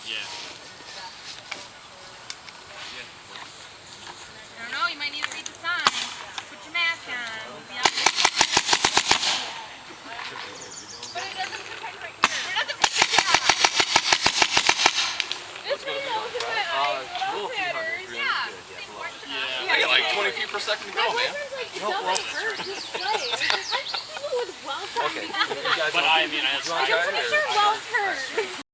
Yeah. I don't know, you might need to read the sign. Put your mask on. Yep. But it doesn't protect right here. It doesn't protect This video was in my eyes. Yeah. Yeah. I got like 20 feet per second to go, man. No, well, just play. People with well-turned. Okay. But I mean, I I'm pretty sure well-turned.